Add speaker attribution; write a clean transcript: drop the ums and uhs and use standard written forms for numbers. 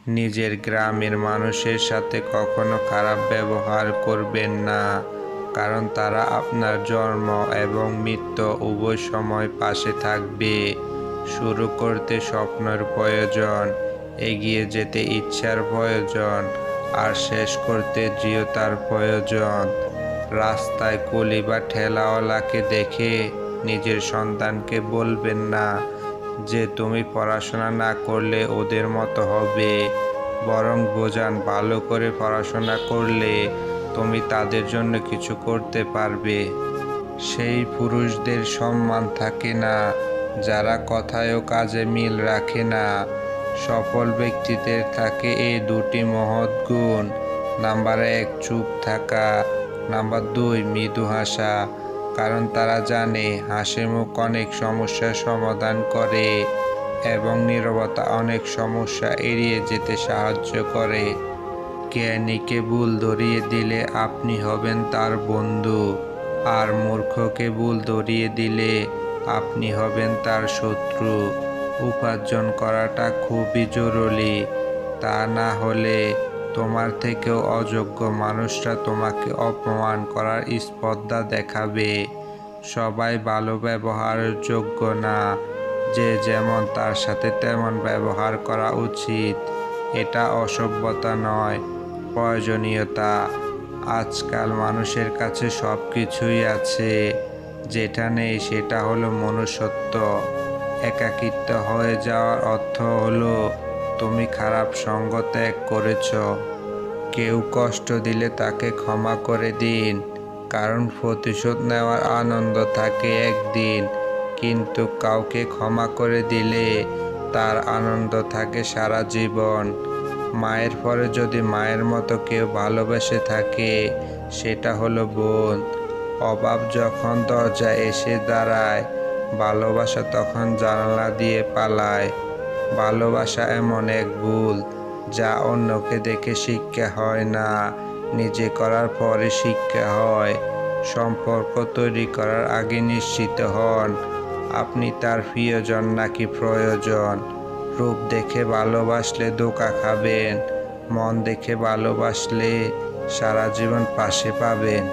Speaker 1: নিজের গ্রামের মানুষের সাথে কখনো খারাপ ব্যবহার করবেন না, কারণ তারা আপনার জন্ম এবং মৃত্যু উভয় সময় পাশে থাকবে। শুরু করতে স্বপ্নের প্রয়োজন, এগিয়ে যেতে ইচ্ছার প্রয়োজন, আর শেষ করতে দৃঢ়তার প্রয়োজন। রাস্তায় কুলি বা ঠেলাওয়ালাকে দেখে নিজের সন্তানকে বলবেন না যে তুমি পড়াশোনা না করলে ওদের মতো হবে, বরং বোঝান ভালো করে পড়াশোনা করলে তুমি তাদের জন্য কিছু করতে পারবে। সেই পুরুষদের সম্মান থাকে না যারা কথায় ও কাজে মিল রাখে না। সফল ব্যক্তিদের থাকে এই দুটি মহৎ গুণ। নাম্বার 1, চুপ থাকা। নাম্বার 2, মৃদু হাসা। কারণ তারা জানে হাসি মুখ অনেক সমস্যার সমাধান করে এবং নীরবতা অনেক সমস্যা এড়িয়ে যেতে সাহায্য করে। জ্ঞানীকে ভুল ধরিয়ে দিলে আপনি হবেন তার বন্ধু, আর মূর্খকে ভুল ধরিয়ে দিলে আপনি হবেন তার শত্রু। উপার্জন করাটা খুবই জরুরি, তা না হলে তোমার থেকেও অযোগ্য মানুষরা তোমাকে অপমান করার স্পর্ধা দেখাবে। সবাই ভালো ব্যবহারের যোগ্য না, যে যেমন তার সাথে তেমন ব্যবহার করা উচিত। এটা অসভ্যতা নয়, প্রয়োজনীয়তা। আজকাল মানুষের কাছে সব কিছুই আছে, যেটা নেই সেটা হলো মনুষ্যত্ব। একাকিত্ব হয়ে যাওয়ার অর্থ হলো তুমি খারাপ সঙ্গ ত্যাগ করেছ। কেউ কষ্ট দিলে তাকে ক্ষমা করে দিন, কারণ প্রতিশোধ নেওয়ার আনন্দ থাকে একদিন, কিন্তু কাউকে ক্ষমা করে দিলে তার আনন্দ থাকে সারা জীবন। মায়ের পরে যদি মায়ের মতো কেউ ভালোবেসে থাকে সেটা হলো বোন। অভাব যখন দরজায় এসে দাঁড়ায়, ভালোবাসা তখন জানালা দিয়ে পালায়। ভালোবাসা এমন এক ভুল যা অন্যকে দেখে শিক্ষা হয় না, নিজে করার পরে শিক্ষা হয়। সম্পর্ক তৈরি করার আগে নিশ্চিত হন আপনি তার প্রিয়জন নাকি প্রয়োজন। রূপ দেখে ভালোবাসলে ধোঁকা খাবেন, মন দেখে ভালোবাসলে সারা জীবন পাশে পাবেন।